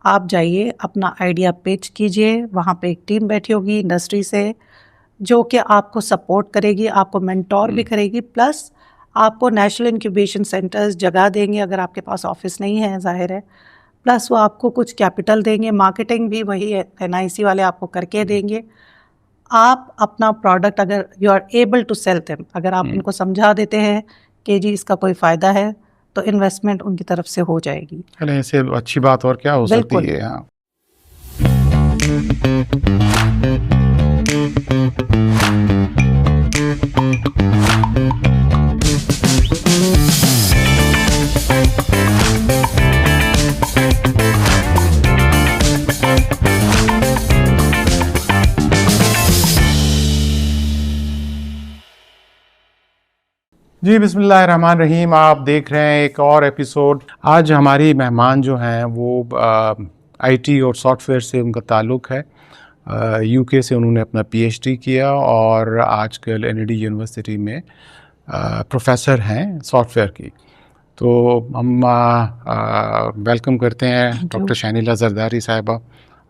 आप जाइए, अपना आइडिया पिच कीजिए, वहाँ पे एक टीम बैठी होगी इंडस्ट्री से जो कि आपको सपोर्ट करेगी, आपको मेंटोर भी करेगी, प्लस आपको नेशनल इंक्यूबेशन सेंटर्स जगह देंगे अगर आपके पास ऑफिस नहीं है, जाहिर है। प्लस वो आपको कुछ कैपिटल देंगे, मार्केटिंग भी वही एनआईसी वाले आपको करके देंगे। आप अपना प्रोडक्ट अगर you are able to sell them, अगर आप उनको समझा देते हैं कि जी इसका कोई फ़ायदा है, तो इन्वेस्टमेंट उनकी तरफ से हो जाएगी। अरे इससे अच्छी बात और क्या हो सकती बिल्कुल। है। हाँ। जी बिस्मिल्लाहिर्रहमानिर्रहीम। आप देख रहे हैं एक और एपिसोड। आज हमारी मेहमान जो हैं वो आईटी और सॉफ्टवेयर से उनका ताल्लुक़ है। यूके से उन्होंने अपना पीएचडी किया और आजकल एनईडी यूनिवर्सिटी में प्रोफेसर हैं सॉफ्टवेयर की। तो हम वेलकम करते हैं डॉक्टर शानिला जरदारी साहिबा।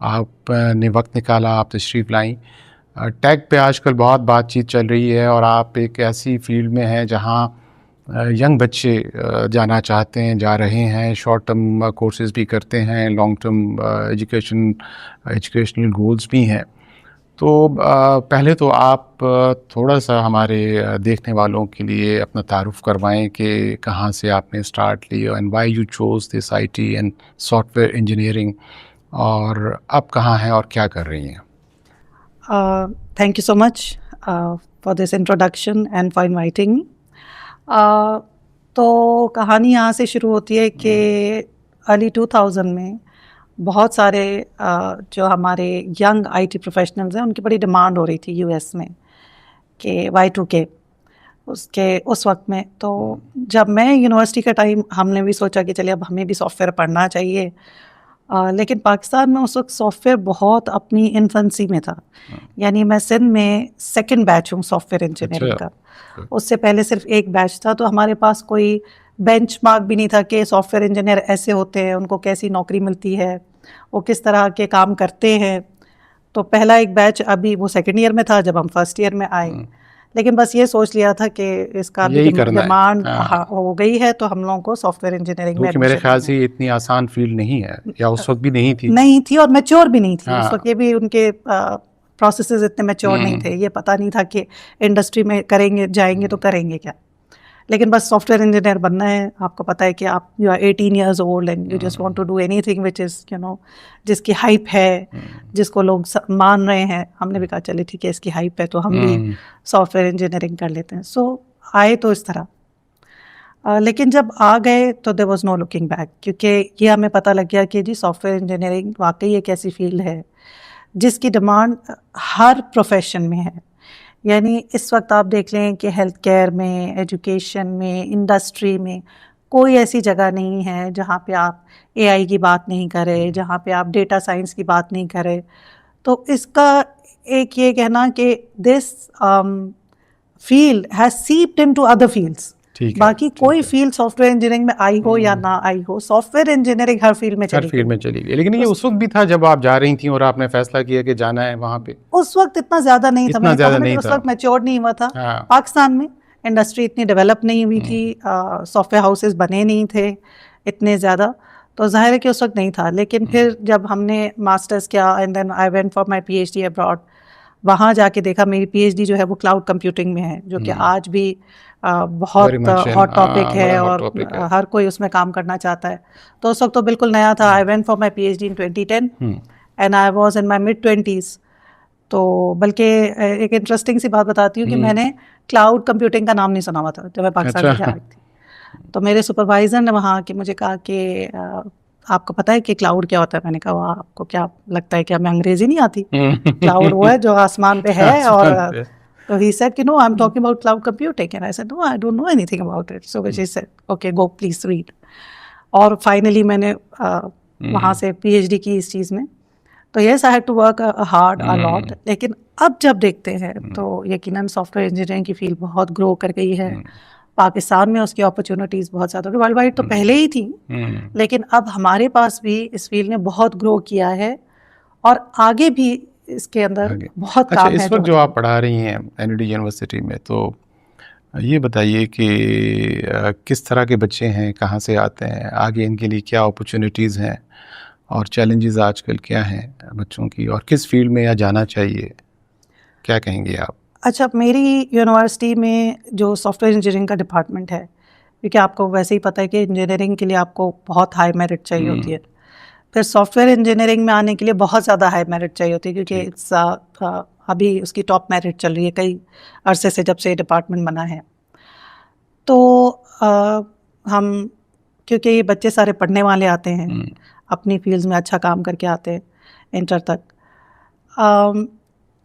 आपने वक्त निकाला, आप तशरीफ़ लाई। टेक पे आजकल बहुत बातचीत चल रही है और आप एक ऐसी फील्ड में हैं जहां यंग बच्चे जाना चाहते हैं, जा रहे हैं, शॉर्ट टर्म कोर्सेज़ भी करते हैं, लॉन्ग टर्म एजुकेशनल गोल्स भी हैं। तो पहले तो आप थोड़ा सा हमारे देखने वालों के लिए अपना तारुफ करवाएं कि कहाँ से आपने स्टार्ट लिया and why you chose this IT and software engineering, और अब कहाँ हैं और क्या कर रही हैं। Thank you so much for this introduction and for inviting me. तो कहानी यहाँ से शुरू होती है कि अर्ली 2000 में बहुत सारे जो हमारे यंग आईटी प्रोफेशनल्स हैं उनकी बड़ी डिमांड हो रही थी यूएस में कि Y2K उसके उस वक्त में। तो जब मैं यूनिवर्सिटी का टाइम, हमने भी सोचा कि चलिए अब हमें भी सॉफ्टवेयर पढ़ना चाहिए। लेकिन पाकिस्तान में उस वक्त सॉफ्टवेयर बहुत अपनी इन्फेंसी में था। यानी मैं सिंध में सेकंड बैच हूँ सॉफ्टवेयर इंजीनियरिंग का। उससे पहले सिर्फ एक बैच था, तो हमारे पास कोई बेंचमार्क भी नहीं था कि सॉफ्टवेयर इंजीनियर ऐसे होते हैं, उनको कैसी नौकरी मिलती है, वो किस तरह के काम करते हैं। तो पहला एक बैच अभी वो सेकंड ईयर में था जब हम फर्स्ट ईयर में आए। लेकिन बस ये सोच लिया था कि इसका भी डिमांड हो गई है तो हम लोगों को सॉफ्टवेयर इंजीनियरिंग में मेरे ख्याल से ये इतनी आसान फील्ड नहीं है, या उस वक्त भी नहीं थी और मैच्योर भी नहीं थी। उस वक्त ये भी उनके प्रोसेसेस इतने मैच्योर नहीं थे, ये पता नहीं था कि इंडस्ट्री में करेंगे, जाएंगे तो करेंगे क्या। लेकिन बस सॉफ्टवेयर इंजीनियर बनना है। आपको पता है कि आप you are 18 years old and you just want to do anything which is जिसकी हाइप है, जिसको लोग मान रहे हैं। हमने भी कहा चलिए ठीक है, इसकी हाइप है तो हम भी सॉफ्टवेयर इंजीनियरिंग कर लेते हैं। सो आए तो इस तरह। लेकिन जब आ गए तो there was no looking back, क्योंकि ये हमें पता लग गया कि जी सॉफ्टवेयर इंजीनियरिंग वाकई एक ऐसी फील्ड है जिसकी डिमांड हर प्रोफेशन में है। यानी इस वक्त आप देख लें कि हेल्थ केयर में, एजुकेशन में, इंडस्ट्री में कोई ऐसी जगह नहीं है जहाँ पे आप एआई की बात नहीं करें, जहाँ पे आप डेटा साइंस की बात नहीं करें। तो इसका एक ये कहना कि this field has seeped into other fields. बाकी कोई फील्ड सॉफ्टवेयर इंजीनियरिंग में आई हो या ना आई हो, सॉफ्टवेयर इंजीनियरिंग हर फील्ड में चली गई। लेकिन ये उस वक्त भी था जब आप जा रही थी और आपने फैसला किया कि जाना है वहाँ पे। उस वक्त इतना ज़्यादा नहीं था, मैंने कहा उस वक्त मैच्योर नहीं हुआ था। पाकिस्तान में इंडस्ट्री इतनी डेवलप नहीं हुई थी, सॉफ्टवेयर हाउसेस बने नहीं थे इतने ज़्यादा, तो जाहिर है कि उस वक्त नहीं था। लेकिन फिर जब हमने मास्टर्स किया and then I went for my PhD abroad, वहाँ जाके देखा मेरी पीएचडी जो है वो क्लाउड कंप्यूटिंग में है, जो कि आज भी बहुत हॉट टॉपिक है और हर कोई उसमें काम करना चाहता है। तो उस वक्त तो बिल्कुल नया था। आई went for my PhD in 2010 and I was in my mid-20s। तो बल्कि एक इंटरेस्टिंग सी बात बताती हूँ कि मैंने क्लाउड कंप्यूटिंग का नाम नहीं सुना हुआ था जब मैं पाकिस्तान से जा रही थी। तो मेरे सुपरवाइज़र ने वहाँ के मुझे कहा कि आपको पता है कि क्लाउड क्या होता है? मैंने कहा आपको क्या लगता है कि हमें अंग्रेजी नहीं आती? क्लाउड वो है जो आसमान पे है। और तो he said कि no, I'm talking about cloud computing, and I said no, I don't know anything about it. So she said okay, go please read. और फाइनली मैंने वहाँ से पीएचडी की इस चीज़ में। तो yes I had to work hard a lot. लेकिन अब जब देखते हैं तो यकीनन सॉफ्टवेयर इंजीनियरिंग की फील्ड बहुत ग्रो कर गई है। पाकिस्तान में उसकी अपॉर्चुनिटीज़ बहुत ज़्यादा, वर्ल्ड वाइड तो पहले ही थी, लेकिन अब हमारे पास भी इस फील्ड ने बहुत ग्रो किया है और आगे भी इसके अंदर बहुत अच्छा, काम है। इस वक्त जो आप पढ़ा रही हैं एनडी यूनिवर्सिटी में, तो ये बताइए कि किस तरह के बच्चे हैं, कहाँ से आते हैं, आगे इनके लिए क्या अपॉर्चुनिटीज़ हैं और चैलेंजेस आजकल क्या हैं बच्चों की, और किस फील्ड में या जाना चाहिए, क्या कहेंगे आप? अच्छा, मेरी यूनिवर्सिटी में जो सॉफ्टवेयर इंजीनियरिंग का डिपार्टमेंट है, क्योंकि आपको वैसे ही पता है कि इंजीनियरिंग के लिए आपको बहुत हाई मेरिट चाहिए होती है, फिर सॉफ्टवेयर इंजीनियरिंग में आने के लिए बहुत ज़्यादा हाई मेरिट चाहिए होती है, क्योंकि इट्स अभी उसकी टॉप मेरिट चल रही है कई अरसे से, जब से ये डिपार्टमेंट बना है। तो हम, क्योंकि ये बच्चे सारे पढ़ने वाले आते हैं, अपनी फील्ड्स में अच्छा काम करके आते हैं इंटर तक,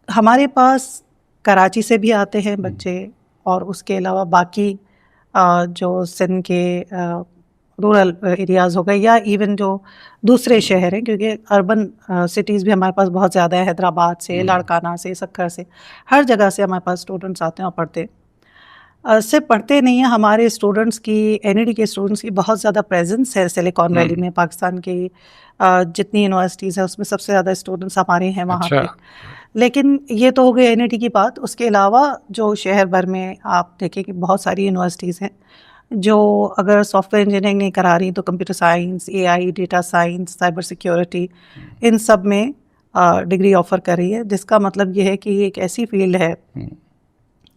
हमारे पास कराची से भी आते हैं बच्चे, और उसके अलावा बाकी जो सिंध के रूरल एरियाज़ हो गए, या इवन जो दूसरे शहर हैं, क्योंकि अर्बन सिटीज़ भी हमारे पास बहुत ज़्यादा है, हैदराबाद से, लाड़काना से, सक्कर से, हर जगह से हमारे पास स्टूडेंट्स आते हैं और पढ़ते हैं। सिर्फ पढ़ते नहीं हैं, हमारे स्टूडेंट्स की, एनईडी के स्टूडेंट्स की बहुत ज़्यादा प्रेजेंस है सिलिकॉन वैली में। पाकिस्तान की जितनी यूनिवर्सिटीज़ हैं उसमें सबसे ज़्यादा स्टूडेंट्स हमारे हैं वहाँ पे। लेकिन ये तो हो गई एनईडी की बात। उसके अलावा जो शहर भर में आप देखें कि बहुत सारी यूनिवर्सिटीज़ हैं जो अगर सॉफ्टवेयर इंजीनियरिंग नहीं करा रही तो computer science, AI, data science, cyber security, इन सब में डिग्री ऑफ़र कर रही है, जिसका मतलब ये है कि ये एक ऐसी फील्ड है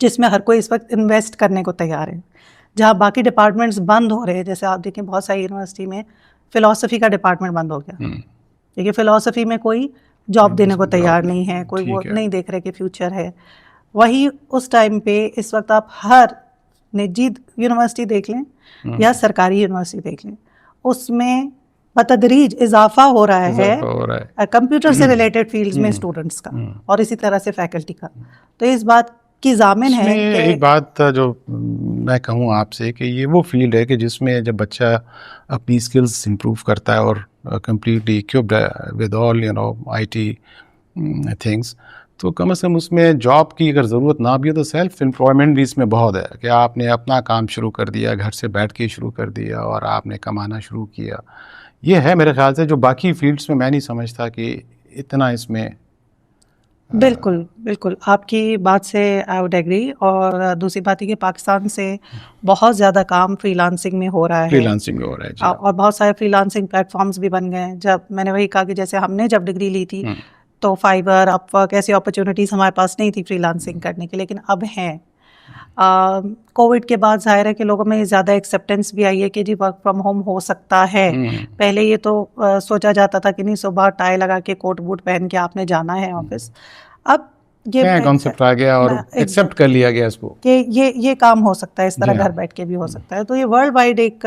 जिसमें हर कोई इस वक्त इन्वेस्ट करने को तैयार है। जहाँ बाकी डिपार्टमेंट्स बंद हो रहे हैं, जैसे आप देखें बहुत सारी यूनिवर्सिटी में फ़िलासफ़ी का डिपार्टमेंट बंद हो गया, क्योंकि फ़िलासफ़ी में कोई जॉब देने को तैयार नहीं है, कोई वो नहीं देख रहे कि फ्यूचर है। वही उस टाइम पे इस वक्त आप हर निजी यूनिवर्सिटी देख लें या सरकारी यूनिवर्सिटी देख लें, उसमें बतदरीज इजाफा हो रहा है कंप्यूटर से रिलेटेड फील्ड्स में स्टूडेंट्स का, और इसी तरह से फैकल्टी का। तो इस बात की जामिन है कि एक बात जो मैं कहूँ आपसे कि ये वो फील्ड है कि जिसमें जब बच्चा अपनी स्किल्स इंप्रूव करता है और completely equipped with all IT things, तो कम से कम उसमें जॉब की अगर ज़रूरत ना भी हो तो सेल्फ एम्प्लॉयमेंट भी इसमें बहुत है कि आपने अपना काम शुरू कर दिया, घर से बैठ के शुरू कर दिया और आपने कमाना शुरू किया। ये है मेरे ख्याल से जो बाकी फील्ड्स में मैं नहीं समझता कि इतना इसमें। बिल्कुल बिल्कुल, आपकी बात से आई वुड एग्री। और दूसरी बात ये कि पाकिस्तान से बहुत ज़्यादा काम फ्रीलांसिंग में हो रहा है, जी। और बहुत सारे फ्रीलांसिंग प्लेटफॉर्म्स भी बन गए हैं। जब मैंने वही कहा कि जैसे हमने जब डिग्री ली थी तो फाइवर, अपवर्क, ऐसी अपॉर्चुनिटीज़ हमारे पास नहीं थी फ्रीलांसिंग करने की, लेकिन अब हैं। कोविड के बाद जाहिर है कि लोगों में ज़्यादा एक्सेप्टेंस भी आई है कि जी वर्क फ्रॉम होम हो सकता है। पहले ये तो सोचा जाता था कि नहीं, सुबह टाई लगा के कोट बूट पहन के आपने जाना है ऑफिस। अब ये कॉन्सेप्ट आ गया और एक्सेप्ट कर लिया गया इसको कि ये काम हो सकता है, इस तरह घर बैठ के भी हो सकता है। तो ये वर्ल्ड वाइड एक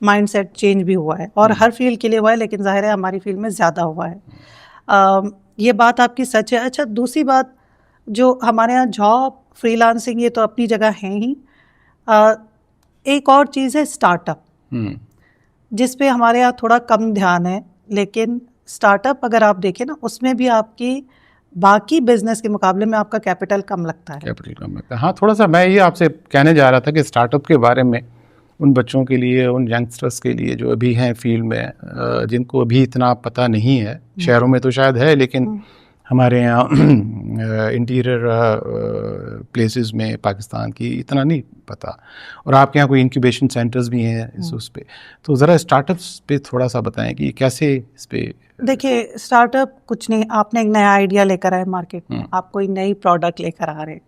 माइंडसेट चेंज भी हुआ है, और हर फील्ड के लिए हुआ है, लेकिन जाहिर है हमारी फील्ड में ज़्यादा हुआ है। ये बात आपकी सच है। अच्छा, दूसरी बात जो हमारे यहाँ जॉब, फ्रीलांसिंग, ये तो अपनी जगह है ही। एक और चीज़ है स्टार्टअप, जिस पे हमारे यहाँ थोड़ा कम ध्यान है, लेकिन स्टार्टअप अगर आप देखें ना, उसमें भी आपकी बाकी बिजनेस के मुकाबले में आपका कैपिटल कम लगता है। कैपिटल कम लगता है, हाँ। थोड़ा सा मैं ये आपसे कहने जा रहा था कि स्टार्टअप के बारे में, उन बच्चों के लिए, उन यंगस्टर्स के लिए जो अभी हैं फील्ड में, जिनको अभी इतना पता नहीं है। शहरों में तो शायद है, लेकिन हमारे यहाँ इंटीरियर प्लेसेस में पाकिस्तान की इतना नहीं पता। और आपके यहाँ कोई इंक्यूबेशन सेंटर्स भी हैं उस पे, तो ज़रा स्टार्टअप्स पे थोड़ा सा बताएं कि कैसे इस पे। देखिए, स्टार्टअप कुछ नहीं, आपने एक नया आइडिया लेकर आए मार्केट में, आप कोई नई प्रोडक्ट लेकर आ रहे हैं,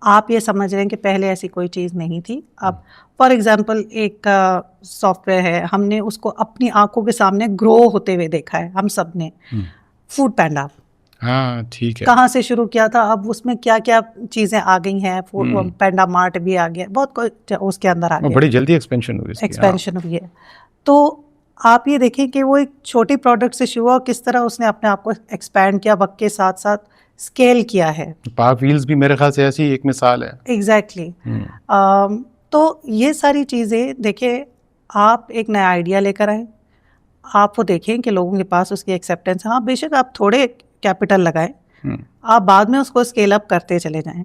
आप ये समझ रहे हैं कि पहले ऐसी कोई चीज़ नहीं थी। अब फॉर एग्जांपल एक सॉफ्टवेयर है, हमने उसको अपनी आंखों के सामने ग्रो होते हुए देखा है हम सब ने, फूड पैंडा। हाँ, ठीक है। कहाँ से शुरू किया था, अब उसमें क्या क्या चीज़ें आ गई हैं, फूड पैंडा मार्ट भी आ गया, बहुत कुछ उसके अंदर आ गया, बड़ी जल्दी एक्सपेंशन हुई है। तो आप ये देखें कि वो एक छोटी प्रोडक्ट से शुरू हुआ, किस तरह उसने अपने आप को एक्सपैंड किया, वक्त के साथ साथ स्केल किया है। पाक व्हील्स भी मेरे ख्याल से ऐसी एक मिसाल है। एग्जैक्टली। तो ये सारी चीज़ें देखिए, आप एक नया आइडिया लेकर आए, आप वो देखें कि लोगों के पास उसकी एक्सेप्टेंस है। हाँ, बेशक आप थोड़े कैपिटल लगाएं, आप बाद में उसको स्केल अप करते चले जाएं,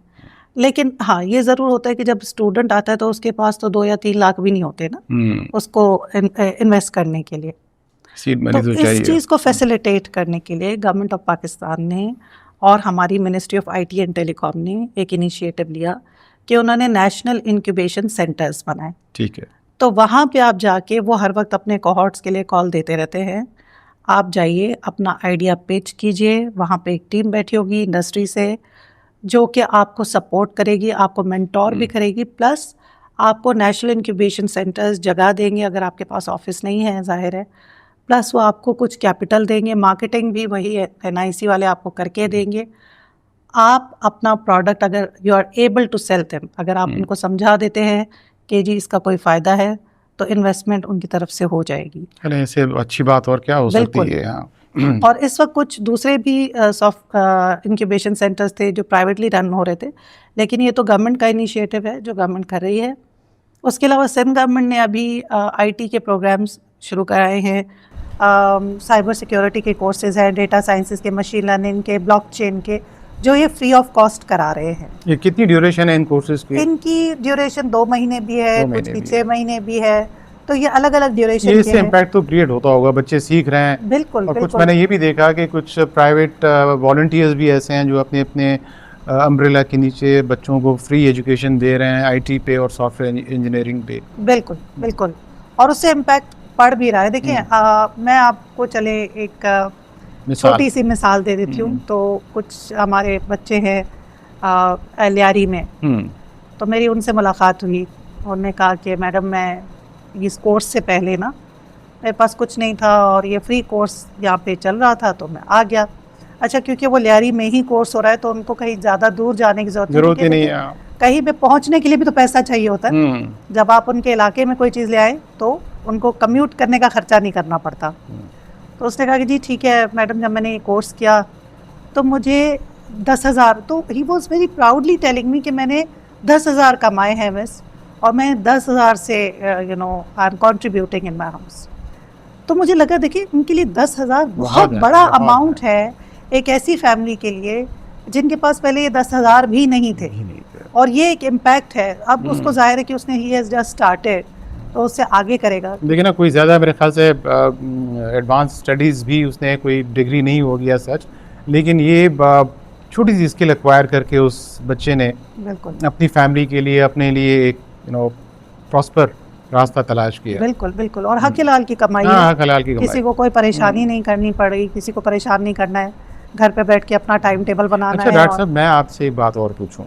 लेकिन हाँ, ये ज़रूर होता है कि जब स्टूडेंट आता है तो उसके पास तो 2 या 3 लाख भी नहीं होते ना उसको इन्वेस्ट करने के लिए। सीड मनी तो इस चीज़ को फैसिलिटेट करने के लिए गवर्नमेंट ऑफ पाकिस्तान ने और हमारी ministry of IT and telecom ने एक इनिशिएटिव लिया कि उन्होंने नेशनल इंक्यूबेशन सेंटर्स बनाए। ठीक है। तो वहाँ पे आप जाके, वो हर वक्त अपने कोहॉर्ट्स के लिए कॉल देते रहते हैं, आप जाइए अपना आइडिया पिच कीजिए, वहाँ पे एक टीम बैठी होगी इंडस्ट्री से जो कि आपको सपोर्ट करेगी, आपको मेंटोर भी करेगी, प्लस आपको नेशनल इंक्यूबेशन सेंटर्स जगह देंगे अगर आपके पास ऑफिस नहीं है, जाहिर है, प्लस वो आपको कुछ कैपिटल देंगे, मार्केटिंग भी वही NIC वाले आपको करके देंगे। आप अपना प्रोडक्ट, अगर you are able to sell them, अगर आप उनको समझा देते हैं कि जी इसका कोई फ़ायदा है, तो इन्वेस्टमेंट उनकी तरफ से हो जाएगी। अरे इससे अच्छी बात और क्या हो सकती है। हाँ। और इस वक्त कुछ दूसरे भी सॉफ्ट इंक्यूबेशन सेंटर्स थे जो प्राइवेटली रन हो रहे थे, लेकिन ये तो गवर्नमेंट का इनिशिएटिव है जो गवर्नमेंट कर रही है। उसके अलावा सिंध गवर्नमेंट ने अभी IT के प्रोग्राम्स शुरू कराए हैं, साइबर सिक्योरिटी के कोर्सेज हैं, डेटा साइंसेस के, मशीन लर्निंग के, ब्लॉकचेन के, जो ये फ्री ऑफ कॉस्ट करा रहे हैं। ये कितनी ड्यूरेशन है इन कोर्सेज की? इनकी ड्यूरेशन 2 महीने भी है, कुछ की 6 महीने भी है, तो ये अलग अलग ड्यूरेशन के हैं। इससे इम्पैक्ट तो क्रिएट होता होगा, बच्चे सीख रहे हैं। बिल्कुल। और कुछ मैंने ये भी देखा कि कुछ प्राइवेट वॉलंटियर्स भी ऐसे हैं जो अपने अपने अम्ब्रेला के नीचे बच्चों को फ्री एजुकेशन दे रहे हैं, IT पे और सॉफ्टवेयर इंजीनियरिंग पे। बिल्कुल। और उससे इम्पैक्ट पड़ भी रहा है। देखिए, मैं आपको चले एक छोटी सी मिसाल दे देती हूँ। तो कुछ हमारे बच्चे हैं लियारी में, तो मेरी उनसे मुलाकात हुई। उन्होंने कहा कि मैडम, मैं इस कोर्स से पहले ना मेरे पास कुछ नहीं था और ये फ्री कोर्स यहाँ पे चल रहा था तो मैं आ गया। अच्छा, क्योंकि वो लियारी में ही कोर्स हो रहा है तो उनको कहीं ज़्यादा दूर जाने की ज़रूरत ही नहीं है। कहीं पे पहुँचने के लिए भी तो पैसा चाहिए होता है। जब आप उनके इलाके में कोई चीज़ ले आए तो उनको कम्यूट करने का खर्चा नहीं करना पड़ता। तो उसने कहा कि जी ठीक है मैडम, जब मैंने ये कोर्स किया तो मुझे 10,000, तो he was very proudly telling me कि मैंने 10,000 कमाए हैं मिस, और मैं 10,000 से I am contributing in my house. तो मुझे लगा, देखिए उनके लिए 10,000 बहुत बड़ा अमाउंट है एक ऐसी फैमिली के लिए जिनके पास पहले ये 10,000 भी नहीं थे, और ये एक इम्पैक्ट है। अब उसको जाहिर है कि उसने ही हैज़ जस्ट स्टार्टेड, तो उससे आगे करेगा। देखिए ना, कोई ज़्यादा मेरे ख्याल से एडवांस स्टडीज़ भी उसने कोई डिग्री नहीं हो गया सच, लेकिन ये छोटी सी स्किल एक्वायर करके उस बच्चे ने अपनी फैमिली के लिए, अपने लिए एक प्रॉस्पर रास्ता तलाश किया। बिल्कुल। और हक हलाल की कमाई है। हक हलाल की कमाई। किसी को कोई परेशानी नहीं करनी पड़ेगी, किसी को परेशान नहीं करना है, घर पे बैठ के अपना टाइम टेबल बनाना है। अच्छा डॉक्टर साहब, मैं आपसे एक बात और पूछूं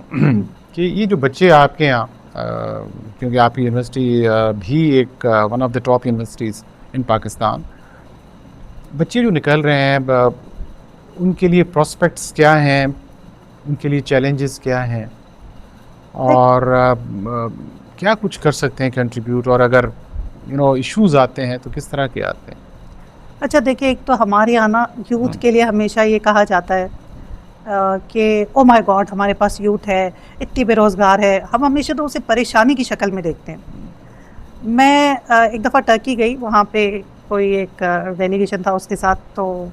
कि ये जो बच्चे आपके यहाँ, क्योंकि आपकी यूनिवर्सिटी भी एक one of the top universities इन पाकिस्तान, बच्चे जो निकल रहे हैं उनके लिए प्रोस्पेक्ट्स क्या हैं, उनके लिए चैलेंजेस क्या हैं, और क्या कुछ कर सकते हैं कंट्रीब्यूट, और अगर इश्यूज आते हैं तो किस तरह के आते हैं? अच्छा देखिए, एक तो हमारे यहाँ ना यूथ के लिए हमेशा ये कहा जाता है कि ओ माय गॉड हमारे पास यूथ है, इतनी बेरोज़गार है। हम हमेशा तो उसे परेशानी की शक्ल में देखते हैं। मैं एक दफ़ा टर्की गई, वहाँ पे कोई एक डेलीगेशन था उसके साथ, तो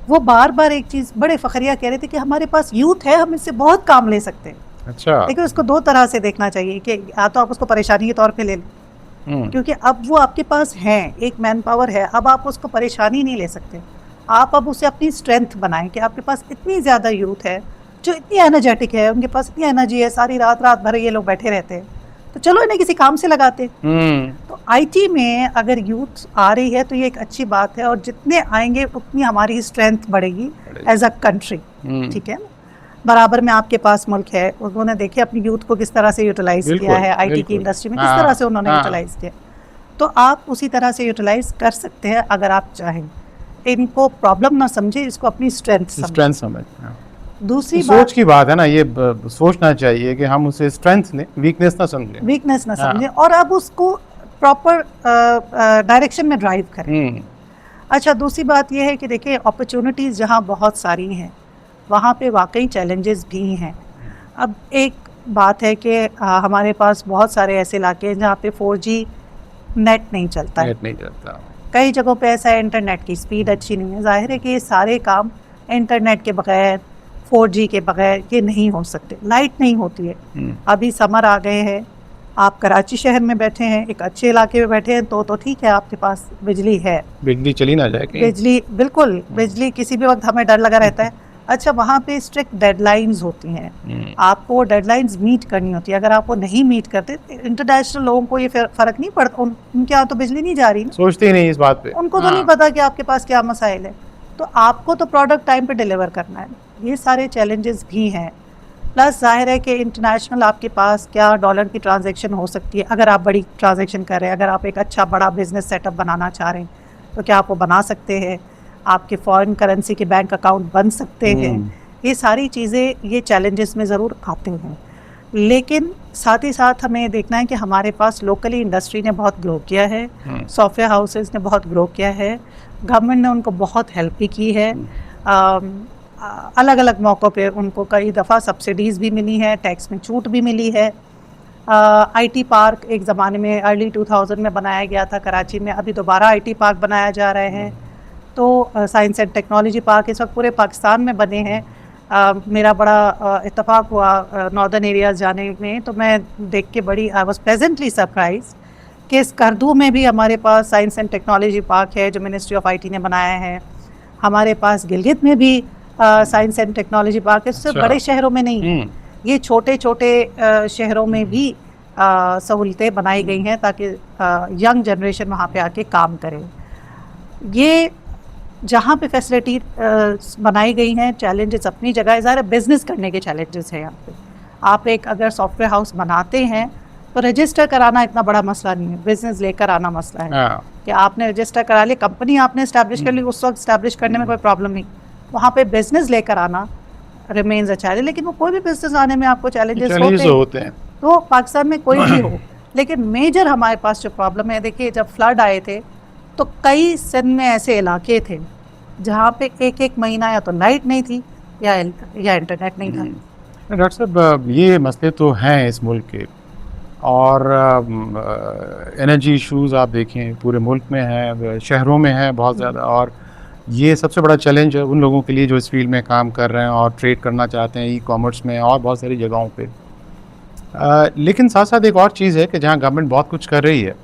वो बार बार एक चीज़ बड़े फ़खरिया कह रहे थे कि हमारे पास यूथ है, हम इससे बहुत काम ले सकते हैं। अच्छा। लेकिन उसको 2 तरह से देखना चाहिए कि या तो आप उसको परेशानी के तौर पे ले लें, क्योंकि अब वो आपके पास हैं, एक मैन पावर है, अब आप उसको परेशानी नहीं ले सकते। आप अब उसे अपनी स्ट्रेंथ बनाएं कि आपके पास इतनी ज़्यादा यूथ है जो इतनी एनर्जेटिक है, उनके पास इतनी एनर्जी है, सारी रात भर ये लोग बैठे रहते हैं, तो चलो इन्हें किसी काम से लगाते। तो IT में अगर यूथ आ रही है तो ये एक अच्छी बात है, और जितने आएंगे उतनी हमारी स्ट्रेंथ बढ़ेगी एज अ कंट्री। ठीक है, बराबर में आपके पास मुल्क है, उन्होंने देखे अपनी यूथ को किस तरह से यूटिलाइज किया है, IT की इंडस्ट्री में किस तरह से उन्होंने यूटिलाइज किया, तो आप उसी तरह से यूटिलाइज कर सकते हैं अगर आप चाहें। इनको प्रॉब्लम ना समझे, इसको अपनी स्ट्रेंथ समझ। दूसरी सोच की बात है ना, ये सोचना चाहिए कि हम उसे स्ट्रेंथ लें, वीकनेस ना समझें, और अब उसको प्रॉपर डायरेक्शन में ड्राइव करें। अच्छा, दूसरी बात यह है कि देखिए अपॉर्चुनिटीज़ जहाँ बहुत सारी हैं वहाँ पे वाकई चैलेंजेस भी हैं। अब एक बात है कि हमारे पास बहुत सारे ऐसे इलाके हैं जहाँ पे 4G नेट नहीं चलता है। कई जगहों पे ऐसा है इंटरनेट की स्पीड अच्छी नहीं है। जाहिर है कि ये सारे काम इंटरनेट के बगैर 4G के बगैर ये नहीं हो सकते, लाइट नहीं होती है। अभी समर आ गए हैं, आप कराची शहर में बैठे हैं, एक अच्छे इलाके में बैठे हैं, तो ठीक है, आपके पास बिजली है, बिजली चली ना जाए कहीं। बिजली बिल्कुल, बिजली किसी भी वक्त हमें डर लगा रहता है। अच्छा, वहाँ पे स्ट्रिक्ट डेडलाइंस होती हैं, आपको डेडलाइंस मीट करनी होती है। अगर आप वो नहीं मीट करते, इंटरनेशनल लोगों को ये फर्क नहीं पड़ता, उनके यहाँ तो बिजली नहीं जा रही ना, सोचते ही नहीं इस बात पे, उनको तो नहीं पता कि आपके पास क्या मसाइल है। तो आपको तो प्रोडक्ट टाइम पे डिलीवर करना है। ये सारे चैलेंजेस भी हैं। प्लस जाहिर है कि इंटरनेशनल आपके पास क्या डॉलर की ट्रांजैक्शन हो सकती है, अगर आप बड़ी ट्रांजैक्शन कर रहे हैं, अगर आप एक अच्छा बड़ा बिजनेस सेटअप बनाना चाह रहे हैं, तो क्या आप वो बना सकते हैं, आपके फॉरेन करेंसी के बैंक अकाउंट बन सकते हैं। ये सारी चीज़ें, ये चैलेंजेस में ज़रूर आते हैं, लेकिन साथ ही साथ हमें देखना है कि हमारे पास लोकली इंडस्ट्री ने बहुत ग्रो किया है, सॉफ्टवेयर हाउसेस ने बहुत ग्रो किया है, गवर्नमेंट ने उनको बहुत हेल्प भी की है। अलग अलग मौक़ों पे उनको कई दफ़ा सब्सिडीज़ भी मिली हैं, टैक्स में छूट भी मिली है। IT पार्क एक ज़माने में अर्ली 2000 में बनाया गया था कराची में, अभी दोबारा IT पार्क बनाया जा रहे हैं। तो साइंस एंड टेक्नोलॉजी पार्क इस वक्त पूरे पाकिस्तान में बने हैं। मेरा बड़ा इत्तेफाक हुआ नॉर्दर्न एरियाज़ जाने में, तो मैं देख के बड़ी आई वॉज प्लेजेंटली सरप्राइज कि स्कर्दू में भी हमारे पास साइंस एंड टेक्नोलॉजी पार्क है जो मिनिस्ट्री ऑफ IT ने बनाया है। हमारे पास गिलगित में भी साइंस एंड टेक्नोलॉजी पार्क है। सिर्फ बड़े शहरों में नहीं, ये छोटे छोटे शहरों में भी सहूलतें बनाई गई हैं ताकि यंग जनरेशन वहाँ पे आके काम करे। ये जहाँ पे फैसिलिटी बनाई गई हैं, चैलेंजेस अपनी जगह है। ज़रा बिज़नेस करने के चैलेंजेस हैं यहाँ पे। आप एक अगर सॉफ्टवेयर हाउस बनाते हैं तो रजिस्टर कराना इतना बड़ा मसला नहीं है, बिज़नेस लेकर आना मसला है। कि आपने रजिस्टर करा लिया, कंपनी आपने इस्टेब्लिश कर ली, उस वक्त इस्टेब्लिश करने में कोई प्रॉब्लम नहीं, वहाँ पे बिज़नेस लेकर आना रिमेन्स अ चैलेंज। लेकिन वो कोई भी बिज़नेस आने में आपको चैलेंजेस होते हैं, तो पाकिस्तान में कोई भी हो। लेकिन मेजर हमारे पास जो प्रॉब्लम है, देखिए जब फ्लड आए थे तो कई सिंध में ऐसे इलाके थे जहाँ पे एक महीना या तो लाइट नहीं थी या इंटरनेट नहीं था। डॉक्टर साहब, ये मसले तो हैं इस मुल्क के, और एनर्जी इश्यूज़ आप देखें पूरे मुल्क में है, शहरों में है बहुत ज़्यादा, और ये सबसे बड़ा चैलेंज है उन लोगों के लिए जो इस फील्ड में काम कर रहे हैं और ट्रेड करना चाहते हैं ई-कॉमर्स में और बहुत सारी जगहों पे। लेकिन साथ साथ एक और चीज़ है कि जहाँ गवर्नमेंट बहुत कुछ कर रही है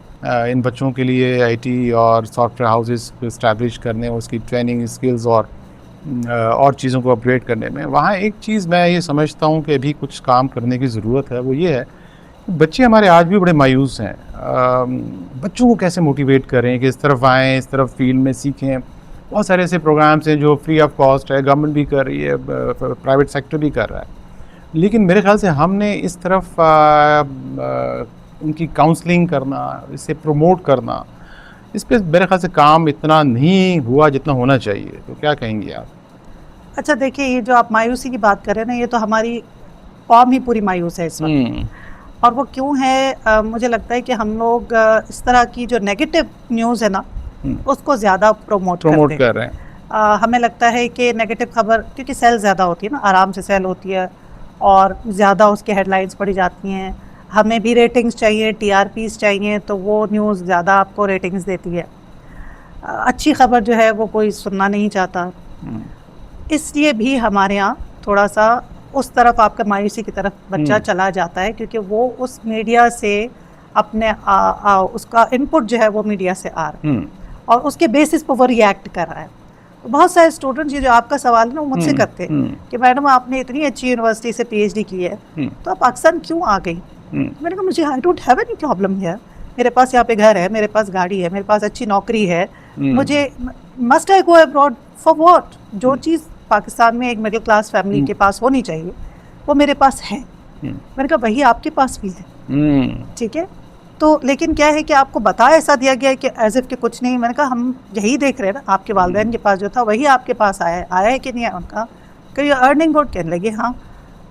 इन बच्चों के लिए IT और सॉफ्टवेयर हाउसेस को इस्टेब्लिश करने, उसकी ट्रेनिंग स्किल्स और चीज़ों को अपग्रेड करने में, वहाँ एक चीज़ मैं ये समझता हूँ कि अभी कुछ काम करने की ज़रूरत है। वो ये है कि बच्चे हमारे आज भी बड़े मायूस हैं। बच्चों को कैसे मोटिवेट करें कि इस तरफ आएँ, इस तरफ फील्ड में सीखें। बहुत सारे ऐसे प्रोग्राम्स हैं जो फ्री ऑफ कॉस्ट है, गवर्नमेंट भी कर रही है, प्राइवेट सेक्टर भी कर रहा है, लेकिन मेरे ख्याल से हमने इस तरफ उनकी काउंसलिंग करना, इसे प्रमोट करना, इस पे मेरे ख्याल से काम इतना नहीं हुआ जितना होना चाहिए। तो क्या कहेंगे आप? अच्छा, देखिए ये जो आप मायूसी की बात कर रहे हैं ना, ये तो हमारी कौम ही पूरी मायूस है इस वक्त। और वो क्यों है? मुझे लगता है कि हम लोग इस तरह की जो नेगेटिव न्यूज़ है ना, उसको ज़्यादा प्रमोट कर रहे हैं। हमें लगता है कि नेगेटिव खबर, क्योंकि सेल ज़्यादा होती है ना, आराम से सेल होती है और ज़्यादा उसके हेडलाइंस पढ़ी जाती हैं। हमें भी रेटिंग्स चाहिए, TRPs चाहिए, तो वो न्यूज़ ज़्यादा आपको रेटिंग्स देती है। अच्छी खबर जो है वो कोई सुनना नहीं चाहता। इसलिए भी हमारे यहाँ थोड़ा सा उस तरफ आपका मायूसी की तरफ बच्चा चला जाता है, क्योंकि वो उस मीडिया से अपने उसका इनपुट जो है वो मीडिया से आ रहा है और उसके बेसिस पर वो रिएक्ट कर रहा है। तो बहुत सारे स्टूडेंट्स, ये जो आपका सवाल है ना, वो मुझसे करते हैं कि मैडम आपने इतनी अच्छी यूनिवर्सिटी से PhD की है, तो आप पाकिस्तान क्यों आ गई? मैंने कहा मुझे I don't have any problem here, मेरे पास यहाँ पे घर है, मेरे पास गाड़ी है, मेरे पास अच्छी नौकरी है, मुझे must I go abroad for what? जो चीज़ पाकिस्तान में एक मिडिल क्लास फैमिली के पास होनी चाहिए वो मेरे पास है। मैंने कहा वही आपके पास भी है, ठीक है। तो लेकिन क्या है कि आपको बता ऐसा दिया गया है कि एज इफ के कुछ नहीं। मैंने कहा हम यही देख रहे हैं ना, आपके वालिदैन के पास जो था वही आपके पास आया है कि नहीं है उनका, कि अर्निंग गुड कहने लगे। हाँ,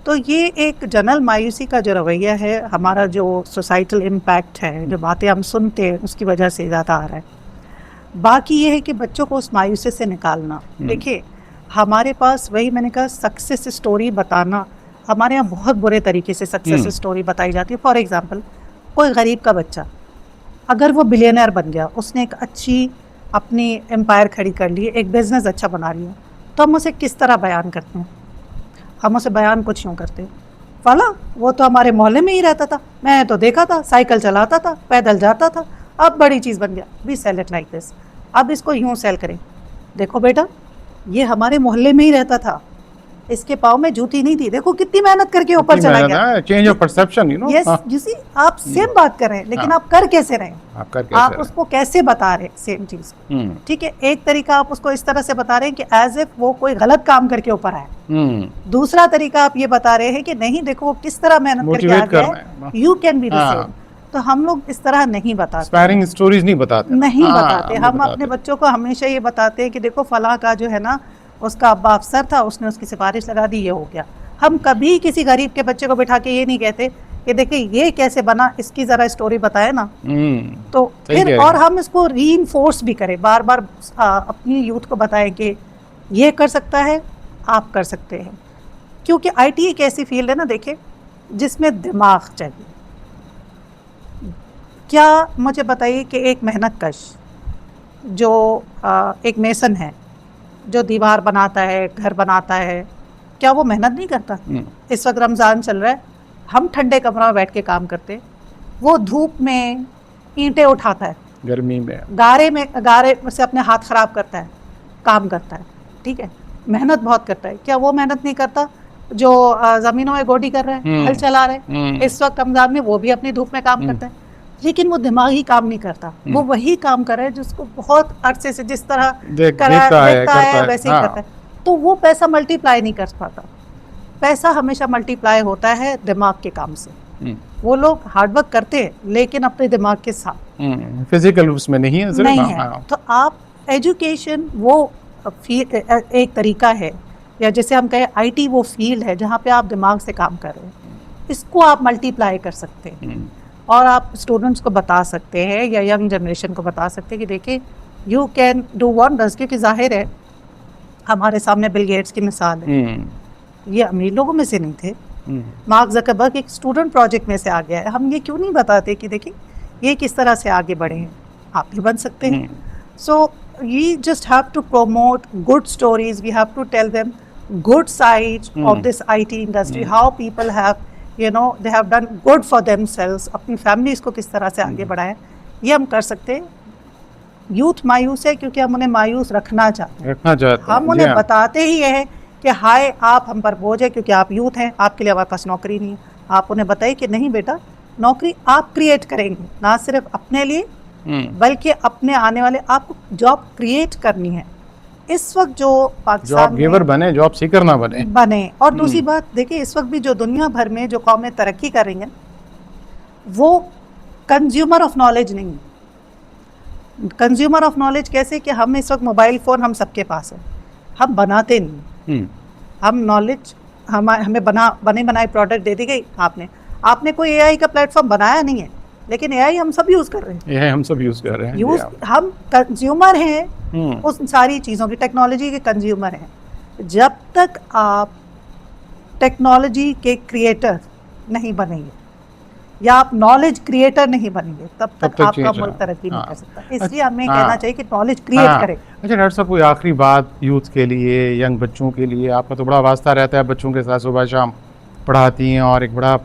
तो ये एक जनरल मायूसी का जो रवैया है, हमारा जो सोसाइटल इम्पैक्ट है, जो बातें हम सुनते हैं उसकी वजह से ज़्यादा आ रहा है। बाकी ये है कि बच्चों को उस मायूसी से निकालना। देखिए हमारे पास, वही मैंने कहा, सक्सेस स्टोरी बताना हमारे यहाँ बहुत बुरे तरीके से सक्सेस स्टोरी बताई जाती है। फॉर एग्जांपल, कोई गरीब का बच्चा अगर वो बिलियनर बन गया, उसने एक अच्छी अपनी एम्पायर खड़ी कर ली, एक बिज़नेस अच्छा बना लिया, तो हम उसे किस तरह बयान करते हैं? हम उसे बयान कुछ यूँ करते, फला वो तो हमारे मोहल्ले में ही रहता था, मैं तो देखा था, साइकिल चलाता था, पैदल जाता था, अब बड़ी चीज़ बन गया। We sell it like this. अब इसको यूँ सेल करें, देखो बेटा ये हमारे मोहल्ले में ही रहता था, इसके पाँव में जूती नहीं थी, देखो कितनी मेहनत करके ऊपर चला गया। Change of perception, you know. Yes, you see, आप सेम बात कर रहे हैं, लेकिन आप कर कैसे रहे हैं, आप उसको कैसे बता रहे हैं सेम चीज। ठीक है, एक तरीका आप उसको इस तरह से बता रहे हैं कि एज इफ वो कोई गलत काम करके ऊपर आए। दूसरा तरीका आप ये बता रहे हैं कि नहीं देखो वो किस तरह मेहनत करके आ गया है, you can be the same. तो हम लोग इस तरह नहीं बताते, इंस्पायरिंग स्टोरीज नहीं बताते। हम अपने बच्चों को हमेशा ये बताते हैं कि देखो फलां का जो है ना, उसका अब्बा अफसर था, उसने उसकी सिफारिश लगा दी, ये हो गया। हम कभी किसी गरीब के बच्चे को बिठा के ये नहीं कहते कि देखिए ये कैसे बना, इसकी ज़रा स्टोरी बताए ना। तो फिर और हम इसको रीइंफोर्स भी करें, बार बार अपनी यूथ को बताएं कि ये कर सकता है, आप कर सकते हैं। क्योंकि IT एक ऐसी फील्ड है ना, देखिए, जिसमें दिमाग चाहिए। क्या मुझे बताइए कि एक मेहनत कश जो एक मेसन है, जो दीवार बनाता है, घर बनाता है, क्या वो मेहनत नहीं करता? इस वक्त रमज़ान चल रहा है, हम ठंडे कमरा में बैठ के काम करते, वो धूप में ईंटें उठाता है, गर्मी में गारे से अपने हाथ ख़राब करता है, काम करता है, ठीक है, मेहनत बहुत करता है। क्या वो मेहनत नहीं करता जो ज़मीनों में गोडी कर रहा है, हल चला रहा है? इस वक्त रमज़ान में वो भी अपनी धूप में काम करता है, लेकिन वो दिमागी काम नहीं करता। वो वही काम कर रहा है जिसको बहुत अरसे से जिस तरह देखता है वैसे ही करता है। तो वो पैसा मल्टीप्लाई नहीं कर पाता। पैसा हमेशा मल्टीप्लाई होता है दिमाग के काम से। वो लोग हार्डवर्क करते हैं लेकिन अपने दिमाग के साथ, फिजिकल उसमें नहीं है। तो आप एजुकेशन वो एक तरीका है, या जैसे हम कहें IT वो फील्ड है जहाँ पे आप दिमाग से काम कर रहे हैं, इसको आप मल्टीप्लाई कर सकते हैं और आप स्टूडेंट्स को बता सकते हैं या यंग जनरेशन को बता सकते हैं कि देखिए यू कैन डू वंडर्स। क्योंकि जाहिर है हमारे सामने बिल गेट्स की मिसाल है, ये अमीर लोगों में से नहीं थे। मार्क ज़करबर्ग एक स्टूडेंट प्रोजेक्ट में से आ गया है। हम ये क्यों नहीं बताते कि देखिए ये किस तरह से आगे बढ़े हैं, आप भी बन सकते हैं। So we just have to promote good stories, we have to tell them good side of this IT industry, how people have they have done good for themselves, अपनी फैमिलीज को किस तरह से आगे बढ़ाएं, ये हम कर सकते हैं। यूथ मायूस है क्योंकि हम उन्हें मायूस रखना चाहते हैं। हम उन्हें बताते ही ये है कि हाय आप हम पर बोझ है क्योंकि आप यूथ हैं, आपके लिए हमारे पास नौकरी नहीं है। आप उन्हें बताइए कि नहीं बेटा, नौकरी आप क्रिएट करेंगे, ना सिर्फ अपने लिए बल्कि अपने आने वाले, आपको जॉब क्रिएट करनी है। इस वक्त जो पाकिस्तान जॉब गिवर बने, जॉब सीकर ना बने। और दूसरी बात देखिए, इस वक्त भी जो दुनिया भर में जो कौमें तरक्की कर रही हैं वो कंज्यूमर ऑफ नॉलेज नहीं है। कंज्यूमर ऑफ नॉलेज कैसे कि हम इस वक्त मोबाइल फ़ोन हम सबके पास है, हम बनाते नहीं। हम नॉलेज हमें बने बनाए प्रोडक्ट दे दी गई, आपने कोई AI का प्लेटफॉर्म बनाया नहीं है, लेकिन AI हम सब यूज़ कर रहे हैं। AI हम सब यूज़ कर रहे हैं। हम कंज्यूमर हैं उस सारी चीज़ों की, टेक्नोलॉजी के कंज्यूमर हैं। जब तक आप टेक्नोलॉजी के क्रिएटर नहीं बनेंगे या आप नॉलेज क्रिएटर नहीं बनेंगे तब तक आपका मुल्क तरक्की नहीं कर सकता। इसलिए हमें कहना चाहिए कि नॉलेज क्रिएट करें। अच्छा डॉक्टर साहब, कोई आखिरी बात यूथ के लिए, यंग बच्चों के लिए? आपका तो बड़ा वास्ता रहता है बच्चों के साथ, सुबह शाम पढ़ाती हैं और एक बड़ा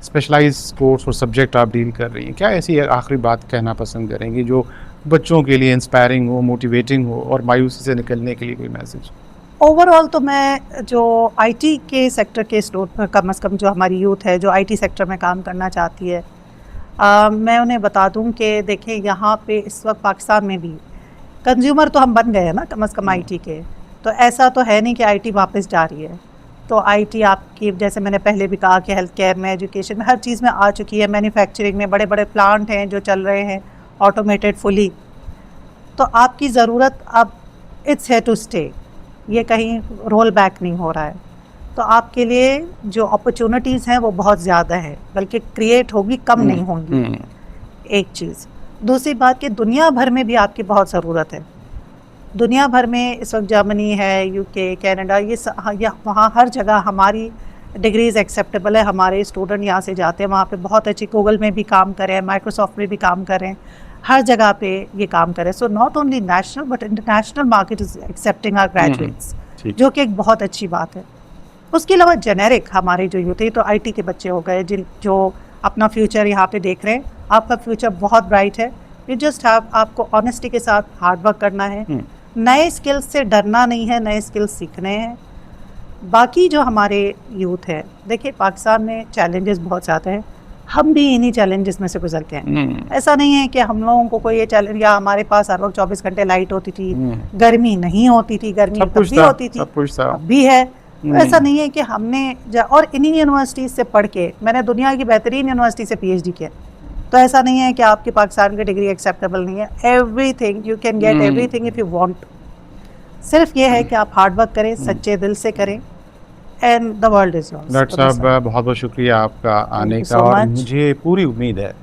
स्पेशलाइज्ड कोर्स और सब्जेक्ट आप डील कर रही हैं। क्या ऐसी आखिरी बात कहना पसंद करेंगी जो बच्चों के लिए इंस्पायरिंग हो, मोटिवेटिंग हो और मायूसी से निकलने के लिए कोई मैसेज? ओवरऑल तो मैं जो IT के सेक्टर के कम से कम जो हमारी यूथ है जो IT सेक्टर में काम करना चाहती है, मैं उन्हें बता दूं कि देखें यहाँ पे इस वक्त पाकिस्तान में भी कंज्यूमर तो हम बन गए हैं ना कम से कम IT के। तो ऐसा तो है नहीं कि IT वापस जा रही है। तो IT आपकी, जैसे मैंने पहले भी कहा कि हेल्थ केयर में, एजुकेशन में, हर चीज़ में आ चुकी है। मैन्युफैक्चरिंग में बड़े बड़े प्लांट हैं जो चल रहे हैं ऑटोमेटेड फुली। तो आपकी ज़रूरत अब इट्स है टू स्टे, ये कहीं रोल बैक नहीं हो रहा है। तो आपके लिए जो अपॉर्चुनिटीज़ हैं वो बहुत ज़्यादा है, बल्कि क्रिएट होगी, कम नहीं होंगी। एक चीज़। दूसरी बात कि दुनिया भर में भी आपकी बहुत ज़रूरत है। दुनिया भर में इस वक्त जर्मनी है, UK, कनाडा, ये वहाँ हर जगह हमारी डिग्रीज़ एक्सेप्टेबल है। हमारे स्टूडेंट यहाँ से जाते हैं, वहाँ पे बहुत अच्छी, गूगल में भी काम करें, माइक्रोसॉफ्ट में भी काम करें, हर जगह पे ये काम करें। So not only national but international market is accepting our graduates, जो कि एक बहुत अच्छी बात है। उसके अलावा जेनेरिक हमारे जो यूथ है, तो आईटी के बच्चे हो गए जो अपना फ्यूचर यहाँ पे देख रहे हैं, आपका फ्यूचर बहुत ब्राइट है। यू जस्ट हैव, आपको ऑनेस्टी के साथ हार्ड वर्क करना है, नए स्किल्स से डरना नहीं है, नए स्किल्स सीखने हैं। बाकी जो हमारे यूथ है, देखिए पाकिस्तान में चैलेंजेस बहुत ज़्यादा हैं, हम भी इन्हीं चैलेंजेस में से गुजर के हैं। ऐसा नहीं है कि हम लोगों को कोई ये चैलेंज, या हमारे पास हर वक्त 24 घंटे लाइट होती थी, गर्मी नहीं होती थी, गर्मी तब भी होती थी, अब भी है। ऐसा नहीं है कि हमने और इन्हीं यूनिवर्सिटीज़ से पढ़ के, मैंने दुनिया की बेहतरीन यूनिवर्सिटी से PhD किया, तो ऐसा नहीं है कि आपकी पाकिस्तान की डिग्री एक्सेप्टेबल नहीं है। Everything you can get, everything if you want. सिर्फ ये है कि आप हार्ड वर्क करें, सच्चे दिल से करें, and the world is yours. Doctor साहब बहुत बहुत शुक्रिया आपका आने का, और मुझे पूरी उम्मीद है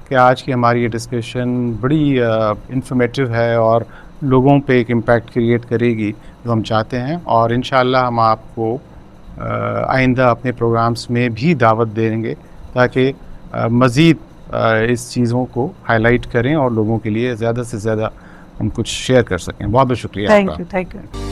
कि आज की हमारी ये डिस्कशन बड़ी इंफॉर्मेटिव है और लोगों पे एक इम्पैक्ट क्रिएट करेगी जो हम चाहते हैं। और इंशाल्लाह हम आपको आइंदा अपने प्रोग्राम्स में भी दावत देंगे ताकि मज़ीद इस चीज़ों को हाईलाइट करें और लोगों के लिए ज़्यादा से ज़्यादा हम कुछ शेयर कर सकें। बहुत बहुत शुक्रिया। Thank you.